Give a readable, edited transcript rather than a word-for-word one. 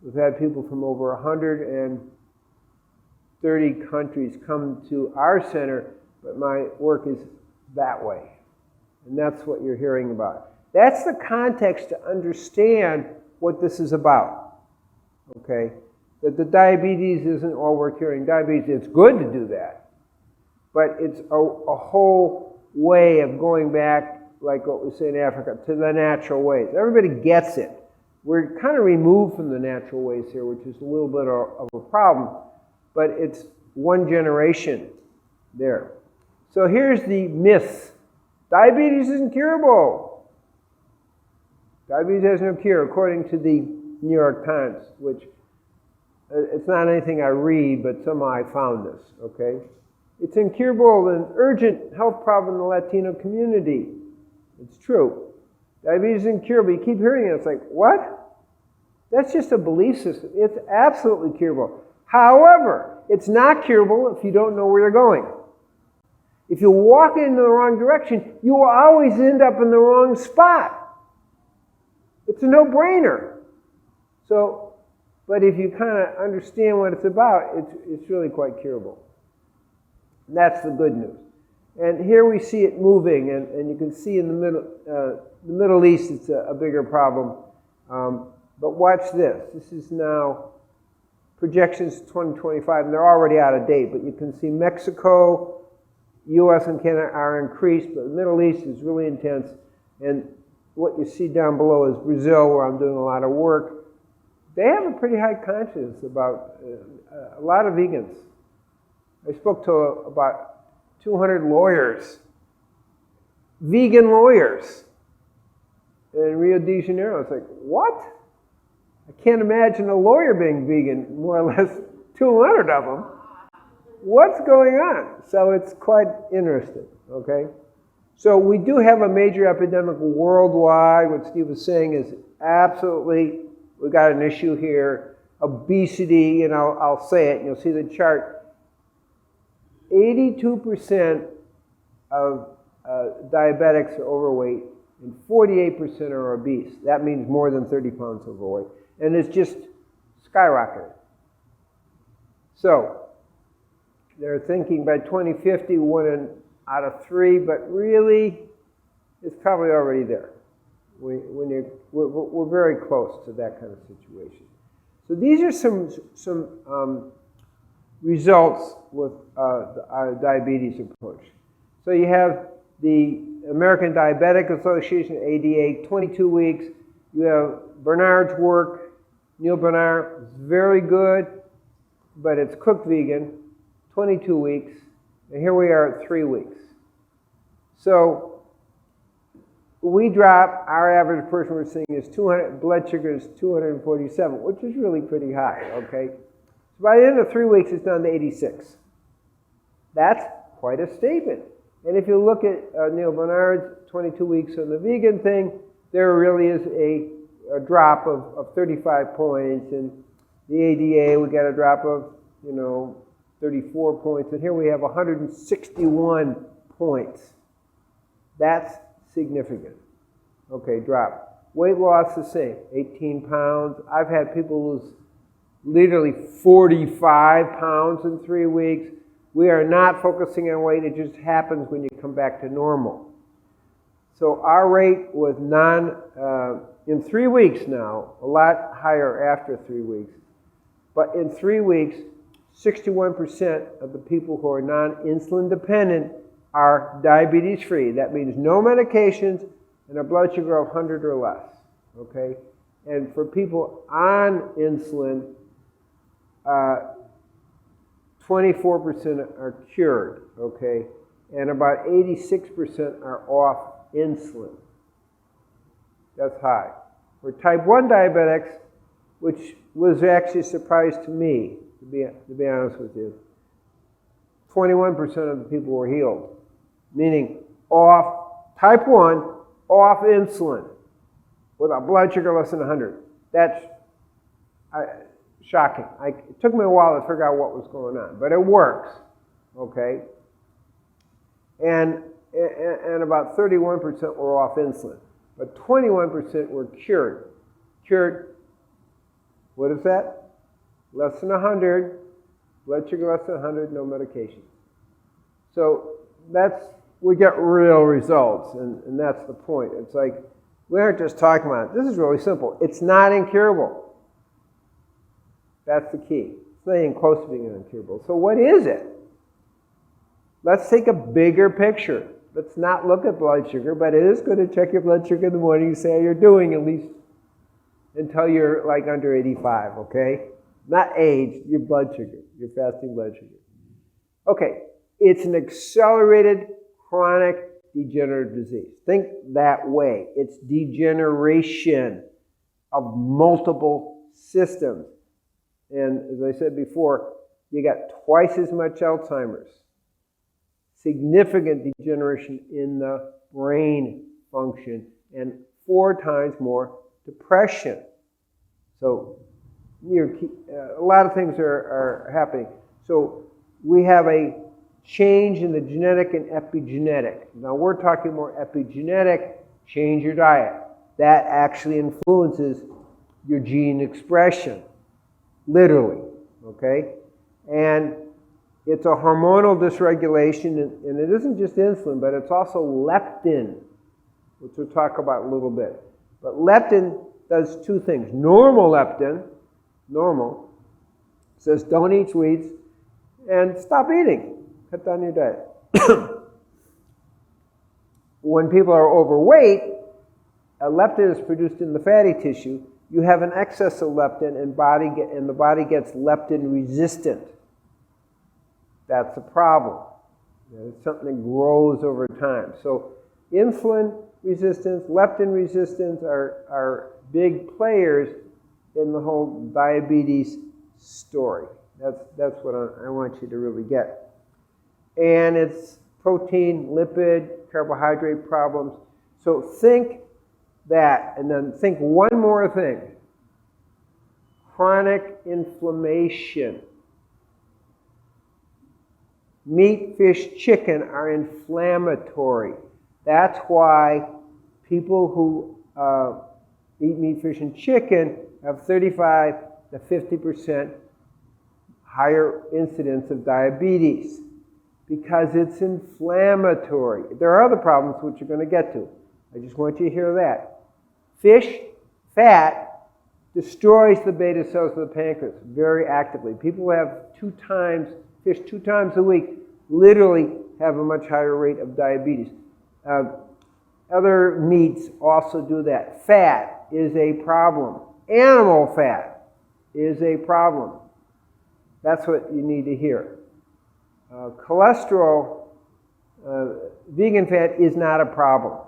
We've had people from over 130 countries come to our center, but my work is that way. And that's what you're hearing about. That's the context to understand what this is about, okay? That the diabetes isn't all we're curing. Diabetes, it's good to do that, but it's a whole way of going back, like what we say in Africa, to the natural ways. Everybody gets it. We're kind of removed from the natural ways here, which is a little bit of a problem, but it's one generation there. So here's the myth. Diabetes is incurable. Diabetes has no cure, according to the New York Times, which it's not anything I read, but somehow I found this, okay? It's incurable, an urgent health problem in the Latino community. It's true. Diabetes is incurable. You keep hearing it. It's like, what? That's just a belief system. It's absolutely curable. However, it's not curable if you don't know where you're going. If you walk in the wrong direction, you will always end up in the wrong spot. It's a no-brainer. So, but if you kind of understand what it's about, it's really quite curable. And that's the good news. And here we see it moving, and you can see in the Middle East it's a bigger problem. But watch this. This is now projections 2025, and they're already out of date, but you can see Mexico, U.S. and Canada are increased, but the Middle East is really intense. And what you see down below is Brazil, where I'm doing a lot of work. They have a pretty high conscience about a lot of vegans. I spoke to about 200 lawyers, vegan lawyers, in Rio de Janeiro. It's like, what? I can't imagine a lawyer being vegan, more or less 200 of them. What's going on? So it's quite interesting, okay? So we do have a major epidemic worldwide. What Steve was saying is absolutely, we got an issue here. Obesity, and I'll say it, and you'll see the chart. 82% of diabetics are overweight, and 48% are obese. That means more than 30 pounds overweight. And it's just skyrocketing. So they're thinking by 2050, 1 out of 3, but really, it's probably already there. We're very close to that kind of situation. So these are some results with our diabetes approach. So you have the American Diabetic Association, ADA, 22 weeks. You have Bernard's work. Neil Bernard is very good, but it's cooked vegan, 22 weeks. And here we are at 3 weeks. So we drop, our average person we're seeing is 200, blood sugar is 247, which is really pretty high, okay? So by the end of 3 weeks, it's down to 86. That's quite a statement. And if you look at Neil Bernard's 22 weeks on the vegan thing, there really is a drop of 35 points. And the ADA, we got a drop of, 34 points. And here we have 161 points. That's significant. Okay, drop. Weight loss the same, 18 pounds. I've had people lose literally 45 pounds in 3 weeks. We are not focusing on weight. It just happens when you come back to normal. So our rate was in 3 weeks now, a lot higher after 3 weeks. But in 3 weeks, 61% of the people who are non-insulin dependent are diabetes free. That means no medications and a blood sugar of 100 or less. Okay? And for people on insulin, 24% are cured, okay? And about 86% are off insulin. That's high. For type 1 diabetics, which was actually a surprise to me, to be honest with you, 21% of the people were healed, meaning off, type 1, off insulin, with a blood sugar less than 100. That's shocking. It took me a while to figure out what was going on, but it works, okay? And about 31% were off insulin, but 21% were cured What is that? Less than 100, blood sugar less than 100, no medication. So we get real results, and that's the point. It's like, we aren't just talking about it. This is really simple. It's not incurable. That's the key. It's not even close to being incurable. So what is it? Let's take a bigger picture. Let's not look at blood sugar, but it is good to check your blood sugar in the morning and see how you're doing, at least until you're like under 85, okay? Not age, your blood sugar, your fasting blood sugar. Okay, it's an accelerated chronic degenerative disease. Think that way. It's degeneration of multiple systems. And as I said before, you got twice as much Alzheimer's, significant degeneration in the brain function, and 4 times more depression. So a lot of things are happening. So we have a change in the genetic and epigenetic. Now we're talking more epigenetic, change your diet. That actually influences your gene expression, literally, okay? And it's a hormonal dysregulation, and it isn't just insulin, but it's also leptin, which we'll talk about a little bit. But leptin does 2 things. Normal leptin, says don't eat sweets and stop eating. Cut down your diet. When people are overweight, leptin is produced in the fatty tissue. You have an excess of leptin, and the body gets leptin resistant. That's a problem. It's something that grows over time. So insulin resistance, leptin resistance are big players in the whole diabetes story. That's what I want you to really get. And it's protein, lipid, carbohydrate problems. So think that, and then think one more thing. Chronic inflammation. Meat, fish, chicken are inflammatory. That's why people who eat meat, fish, and chicken have 35 to 50% higher incidence of diabetes, because it's inflammatory. There are other problems which you're going to get to. I just want you to hear that. Fish, fat, destroys the beta cells of the pancreas very actively. People who have fish 2 times a week literally have a much higher rate of diabetes. Other meats also do that. Fat is a problem. Animal fat is a problem. That's what you need to hear. Cholesterol, vegan fat is not a problem.